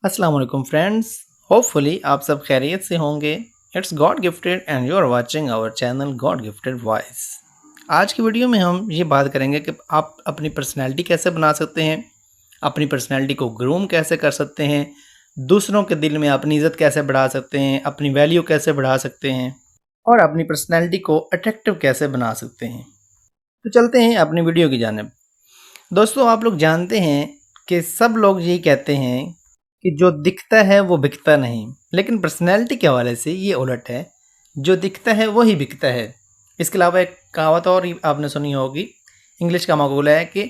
अस्सलाम वालेकुम friends, hopefully आप सब खैरियत से होंगे। It's God gifted and you are watching our channel God gifted voice. आज की वीडियो में हम ये बात करेंगे कि आप अपनी पर्सनैलिटी कैसे बना सकते हैं, अपनी पर्सनैलिटी को ग्रूम कैसे कर सकते हैं, दूसरों के दिल में अपनी इज़्ज़त कैसे बढ़ा सकते हैं, अपनी वैल्यू कैसे बढ़ा सकते हैं और अपनी पर्सनैलिटी को अट्रैक्टिव कैसे बना सकते हैं। तो चलते हैं अपनी वीडियो की जानिब। दोस्तों, आप लोग जानते हैं कि सब लोग यही कहते हैं कि जो दिखता है वो बिकता नहीं, लेकिन पर्सनैलिटी के हवाले से ये उलट है, जो दिखता है वही बिकता है। इसके अलावा एक कहावत और ही आपने सुनी होगी, इंग्लिश का मकूल है कि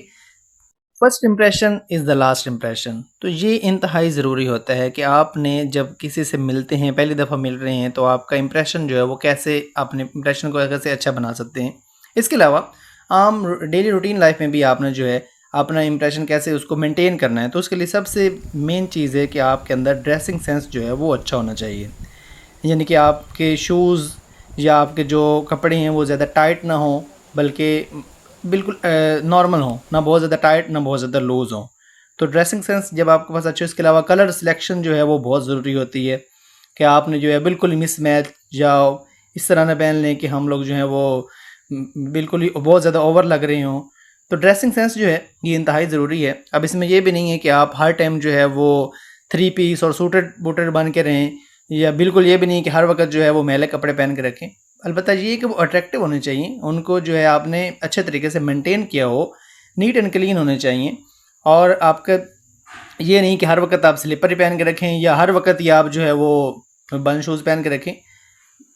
first impression is the last impression. तो ये इंतहाई ज़रूरी होता है कि आपने जब किसी से मिलते हैं, पहली दफ़ा मिल रहे हैं, तो आपका इम्प्रेशन जो है वो कैसे, अपने इम्प्रेशन को कैसे अच्छा बना सकते हैं। इसके अलावा आम डेली रूटीन लाइफ में भी आपने जो है अपना इम्प्रेशन कैसे उसको मेंटेन करना है, तो उसके लिए सबसे मेन चीज़ है कि आपके अंदर ड्रेसिंग सेंस जो है वो अच्छा होना चाहिए। यानी कि आपके शूज़ या आपके जो कपड़े हैं वो ज़्यादा टाइट ना हो, बल्कि बिल्कुल नॉर्मल हो, ना बहुत ज़्यादा टाइट ना बहुत ज़्यादा लूज़ हो। तो ड्रेसिंग सेंस जब आपके पास अच्छे, इसके अलावा कलर सिलेक्शन जो है वो बहुत ज़रूरी होती है कि आपने जो है बिल्कुल मिस मैच या इस तरह ना पहन लें कि हम लोग जो है वो बिल्कुल ही बहुत ज़्यादा ओवर लग रहे हों। तो ड्रेसिंग सेंस जो है ये इंतहाई ज़रूरी है। अब इसमें ये भी नहीं है कि आप हर टाइम जो है वो 3 पीस और सूटेड बूटेड बन के रहें, या बिल्कुल ये भी नहीं कि हर वक्त जो है वो मैले कपड़े पहन के रखें। अलबत्ता ये कि वो अट्रैक्टिव होने चाहिए, उनको जो है आपने अच्छे तरीके से मेंटेन किया हो, नीट एंड क्लीन होने चाहिए। और आपका ये नहीं कि हर वक्त आप स्लीपर ही पहन के रखें, या हर वक्त ही आप जो है वो बंद शूज़ पहन के रखें।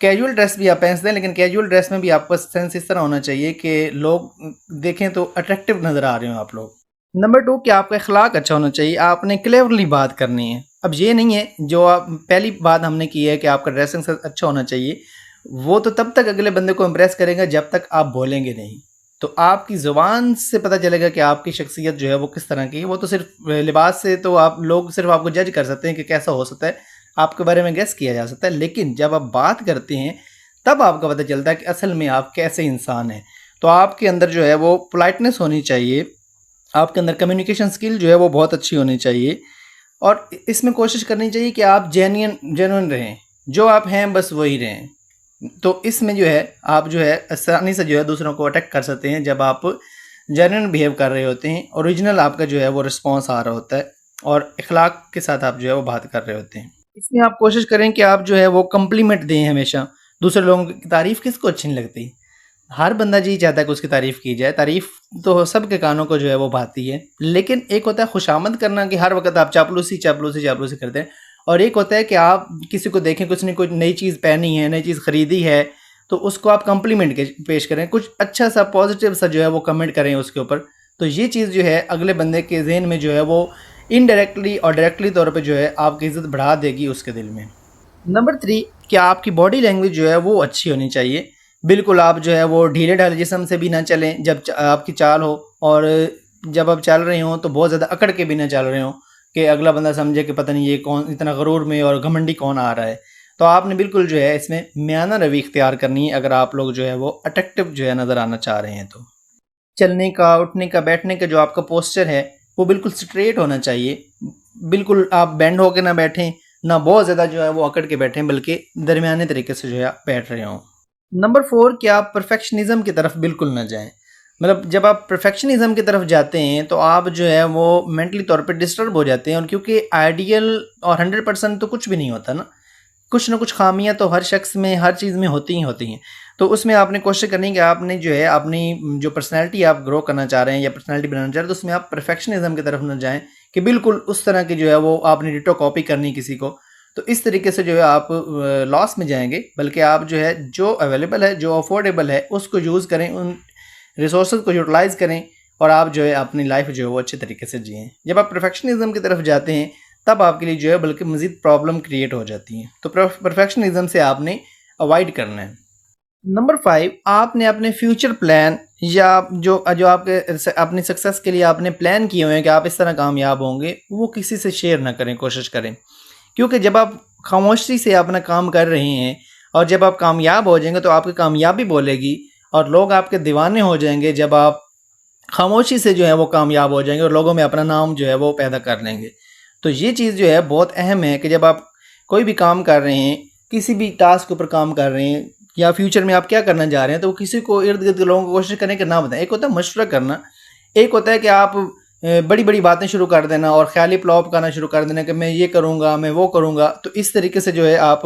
कैजुअल ड्रेस भी आप पहन सकते हैं, लेकिन कैजुअल ड्रेस में भी आपका सेंस इस तरह होना चाहिए कि लोग देखें तो अट्रैक्टिव नज़र आ रहे हो आप लोग। नंबर 2 कि आपका अखलाक अच्छा होना चाहिए, आपने क्लेवरली बात करनी है। अब ये नहीं है, जो आप पहली बात हमने की है कि आपका ड्रेसिंग सेंस अच्छा होना चाहिए, वो तो तब तक अगले बंदे को इम्प्रेस करेगा जब तक आप बोलेंगे नहीं। तो आपकी ज़ुबान से पता चलेगा कि आपकी शख्सियत जो है वो किस तरह की है। वो तो सिर्फ लिबास से तो आप लोग सिर्फ आपको जज कर सकते हैं कि कैसा हो सकता है, आपके बारे में गेस किया जा सकता है, लेकिन जब आप बात करते हैं तब आपको पता चलता है कि असल में आप कैसे इंसान हैं। तो आपके अंदर जो है वो पोलाइटनेस होनी चाहिए, आपके अंदर कम्युनिकेशन स्किल जो है वो बहुत अच्छी होनी चाहिए, और इसमें कोशिश करनी चाहिए कि आप जेन्युइन रहें, जो आप हैं बस वही रहें। तो इसमें जो है आप जो है आसानी से जो है दूसरों को अटैक कर सकते हैं जब आप जेन्युइन बिहेव कर रहे होते हैं, ओरिजिनल आपका जो है वो रिस्पॉन्स आ रहा होता है और इखलाक के साथ आप जो है वो बात कर रहे होते हैं। इसमें आप कोशिश करें कि आप जो है वो कम्प्लीमेंट दें हमेशा। दूसरे लोगों की तारीफ़ किसको अच्छी नहीं लगती, हर बंदा जी चाहता है कि उसकी तारीफ़ की जाए। तारीफ़ तो सबके कानों को जो है वो भाती है, लेकिन एक होता है खुशामद करना कि हर वक्त आप चापलूसी चापलूसी चापलूसी करते हैं, और एक होता है कि आप किसी को देखें कुछ नहीं, कुछ नई चीज़ पहनी है, नई चीज़ ख़रीदी है, तो उसको आप कम्प्लीमेंट के पेश करें, कुछ अच्छा सा पॉजिटिव सा जो है वो कमेंट करें उसके ऊपर। तो ये चीज़ जो है अगले बंदे के जहन में जो है वो इनडायरेक्टली और डायरेक्टली तौर पे जो है आपकी इज़्ज़त बढ़ा देगी उसके दिल में। नंबर 3 कि आपकी बॉडी लैंग्वेज जो है वो अच्छी होनी चाहिए। बिल्कुल आप जो है वो ढीले ढाले जिस्म से भी ना चलें जब आपकी चाल हो, और जब आप चल रहे हों तो बहुत ज़्यादा अकड़ के भी ना चल रहे हों कि अगला बंदा समझे कि पता नहीं ये कौन इतना गरूर में और घमंडी कौन आ रहा है। तो आपने बिल्कुल जो है इसमें मियाना रवि इख्तियार करनी है अगर आप लोग जो है वो अट्रैक्टिव जो है नज़र आना चाह रहे हैं। तो चलने का, उठने का, बैठने का जो आपका पोस्चर है वो बिल्कुल स्ट्रेट होना चाहिए। बिल्कुल आप बेंड होकर ना बैठें, ना बहुत ज़्यादा जो है वो अकड़ के बैठें, बल्कि दरमियाने तरीके से जो है आप बैठ रहे हों। नंबर 4 कि आप परफेक्शनिज़म की तरफ बिल्कुल ना जाएं। मतलब जब आप परफेक्शनिज़म की तरफ जाते हैं तो आप जो है वो मेंटली तौर पे डिस्टर्ब हो जाते हैं, और क्योंकि आइडियल और 100% तो कुछ भी नहीं होता ना कुछ खामियां तो हर शख्स में, हर चीज़ में होती ही होती हैं। तो उसमें आपने कोशिश करनी है कि आपने जो है अपनी जो पर्सनैलिटी आप ग्रो करना चाह रहे हैं या पर्सनैलिटी बनाना चाह रहे हैं, तो उसमें आप परफेक्शनिज़म की तरफ ना जाएँ कि बिल्कुल उस तरह की जो है वो आपने डिटो कॉपी करनी किसी को। तो इस तरीके से जो है आप लॉस में जाएंगे, बल्कि आप जो है जो अवेलेबल है, जो अफोर्डेबल है, उसको यूज़ करें, उन रिसोर्सेज को यूटिलाइज़ करें, और आप जो है अपनी लाइफ जो है वो अच्छे तरीके से जिएँ। जब आप परफेक्शनिज़म की तरफ जाते हैं तब आपके लिए जो है बल्कि मज़ीद प्रॉब्लम क्रिएट हो जाती हैं। तो परफेक्शनिज़म से आपने अवॉइड करना है। नंबर 5 आपने अपने फ्यूचर प्लान या जो जो आपके अपनी सक्सेस के लिए आपने प्लान किए हुए हैं कि आप इस तरह कामयाब होंगे, वो किसी से शेयर ना करें, कोशिश करें। क्योंकि जब आप खामोशी से अपना काम कर रहे हैं और जब आप कामयाब हो जाएंगे तो आपकी कामयाबी बोलेगी, और लोग आपके दीवाने हो जाएंगे जब आप खामोशी से जो है वो कामयाब हो जाएंगे और लोगों में अपना नाम जो है वो पैदा कर लेंगे। تو یہ چیز جو ہے بہت اہم ہے کہ جب آپ کوئی بھی کام کر رہے ہیں، کسی بھی ٹاسک کے اوپر کام کر رہے ہیں یا فیوچر میں آپ کیا کرنا چاہ رہے ہیں، تو وہ کسی کو ارد گرد کے لوگوں کو کوشش کریں کہ نہ بتائیں۔ ایک ہوتا ہے مشورہ کرنا، ایک ہوتا ہے کہ آپ بڑی بڑی باتیں شروع کر دینا اور خیالی پلاپ کرنا شروع کر دینا کہ میں یہ کروں گا، میں وہ کروں گا۔ تو اس طریقے سے جو ہے آپ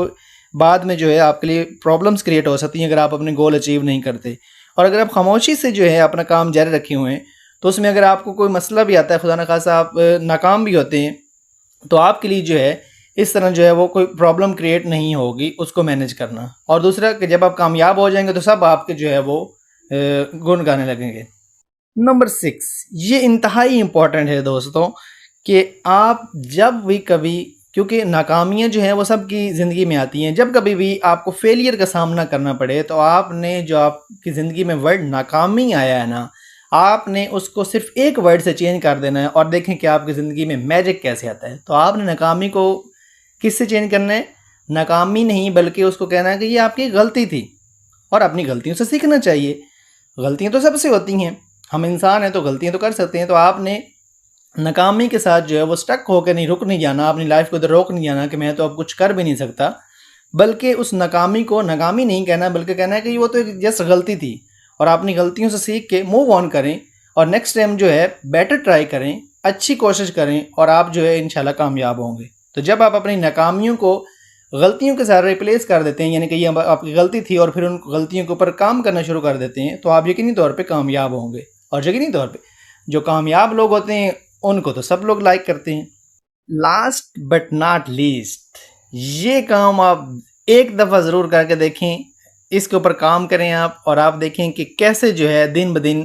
بعد میں جو ہے آپ کے لیے پرابلمس کریٹ ہو سکتی ہیں اگر آپ اپنے گول اچیو نہیں کرتے۔ اور اگر آپ خاموشی سے جو ہے اپنا کام جاری رکھے ہوئے ہیں تو اس میں اگر آپ کو کوئی مسئلہ بھی آتا ہے، خدا نخواستہ آپ ناکام بھی ہوتے ہیں، تو آپ کے لیے جو ہے اس طرح جو ہے وہ کوئی پرابلم کریٹ نہیں ہوگی اس کو مینیج کرنا۔ اور دوسرا کہ جب آپ کامیاب ہو جائیں گے تو سب آپ کے جو ہے وہ گن گانے لگیں گے۔ نمبر 6، یہ انتہائی امپورٹنٹ ہے دوستوں کہ آپ جب بھی کبھی، کیونکہ ناکامیاں جو ہیں وہ سب کی زندگی میں آتی ہیں، جب کبھی بھی آپ کو فیلئر کا سامنا کرنا پڑے تو آپ نے جو آپ کی زندگی میں ورڈ ناکامی آیا ہے نا، آپ نے اس کو صرف ایک ورڈ سے چینج کر دینا ہے اور دیکھیں کہ آپ کی زندگی میں میجک کیسے آتا ہے۔ تو آپ نے ناکامی کو کس سے چینج کرنا ہے؟ ناکامی نہیں بلکہ اس کو کہنا ہے کہ یہ آپ کی غلطی تھی اور اپنی غلطیوں سے سیکھنا چاہیے۔ غلطیاں تو سب سے ہوتی ہیں، ہم انسان ہیں تو غلطیاں تو کر سکتے ہیں۔ تو آپ نے ناکامی کے ساتھ جو ہے وہ سٹک ہو کے رک نہیں جانا، اپنی لائف کو ادھر روک نہیں جانا کہ میں تو اب کچھ کر بھی نہیں سکتا، بلکہ اس ناکامی کو ناکامی نہیں کہنا بلکہ کہنا ہے کہ وہ تو ایک جسٹ غلطی تھی، اور اپنی غلطیوں سے سیکھ کے موو آن کریں اور نیکسٹ ٹائم جو ہے بیٹر ٹرائی کریں، اچھی کوشش کریں اور آپ جو ہے انشاءاللہ کامیاب ہوں گے۔ تو جب آپ اپنی ناکامیوں کو غلطیوں کے ساتھ ریپلیس کر دیتے ہیں، یعنی کہ یہ آپ کی غلطی تھی اور پھر ان غلطیوں کے اوپر کام کرنا شروع کر دیتے ہیں، تو آپ یقینی طور پہ کامیاب ہوں گے۔ اور یقینی طور پہ جو کامیاب لوگ ہوتے ہیں ان کو تو سب لوگ لائک کرتے ہیں۔ لاسٹ بٹ ناٹ لیسٹ، یہ کام آپ ایک دفعہ ضرور کر کے دیکھیں، اس کے اوپر کام کریں آپ، اور آپ دیکھیں کہ کیسے جو ہے دن بدن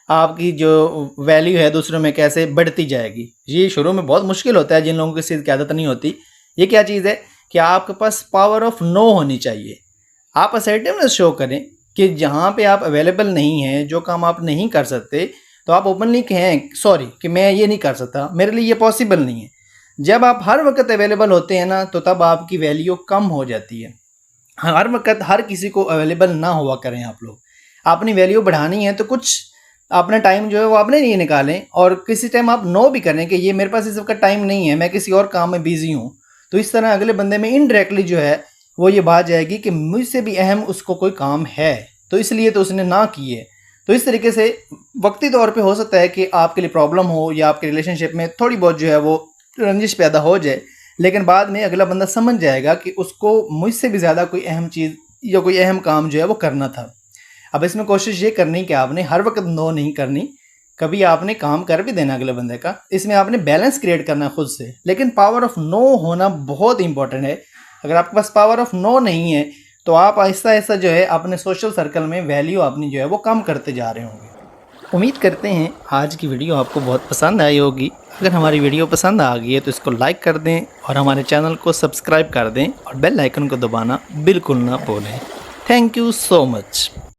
آپ کی جو ویلیو ہے دوسروں میں کیسے بڑھتی جائے گی۔ یہ شروع میں بہت مشکل ہوتا ہے جن لوگوں کو اس چیز کی عادت نہیں ہوتی۔ یہ کیا چیز ہے کہ آپ کے پاس پاور آف نو ہونی چاہیے۔ آپ اسرٹیونیس شو کریں کہ جہاں پہ آپ اویلیبل نہیں ہیں، جو کام آپ نہیں کر سکتے، تو آپ اوپنلی کہیں سوری کہ میں یہ نہیں کر سکتا، میرے لیے یہ پاسبل نہیں ہے۔ جب آپ ہر وقت اویلیبل ہوتے ہیں نا تو تب آپ کی ویلیو کم ہو جاتی ہے۔ ہر وقت ہر کسی کو اویلیبل نہ ہوا کریں آپ لوگ۔ اپنی ویلیو بڑھانی ہے تو کچھ اپنا ٹائم جو ہے وہ اپنے لیے نکالیں، اور کسی ٹائم آپ نو بھی کریں کہ یہ میرے پاس اس وقت ٹائم نہیں ہے، میں کسی اور کام میں بیزی ہوں۔ تو اس طرح اگلے بندے میں انڈائریکٹلی جو ہے وہ یہ بات جائے گی کہ مجھ سے بھی اہم اس کو کوئی کام ہے، تو اس لیے تو اس نے نہ کی ہے۔ تو اس طریقے سے وقتی طور پہ ہو سکتا ہے کہ آپ کے لیے پرابلم ہو یا آپ کے ریلیشن شپ میں تھوڑی بہت جو ہے وہ رنجش پیدا ہو جائے، لیکن بعد میں اگلا بندہ سمجھ جائے گا کہ اس کو مجھ سے بھی زیادہ کوئی اہم چیز یا کوئی اہم کام جو ہے وہ کرنا تھا۔ اب اس میں کوشش یہ کرنی کہ آپ نے ہر وقت نو نہیں کرنی، کبھی آپ نے کام کر بھی دینا اگلے بندے کا، اس میں آپ نے بیلنس کریٹ کرنا ہے خود سے، لیکن پاور آف نو ہونا بہت امپورٹنٹ ہے۔ اگر آپ کے پاس پاور آف نو نہیں ہے تو آپ آہستہ آہستہ جو ہے اپنے سوشل سرکل میں ویلیو اپنی جو ہے وہ کم کرتے جا رہے ہوں گے۔ امید کرتے ہیں آج کی ویڈیو آپ کو بہت پسند آئی ہوگی۔ اگر ہماری ویڈیو پسند آ گئی ہے تو اس کو لائک کر دیں اور ہمارے چینل کو سبسکرائب کر دیں اور بیل آئیکن کو دبانا بالکل نہ بھولیں۔ Thank you so much.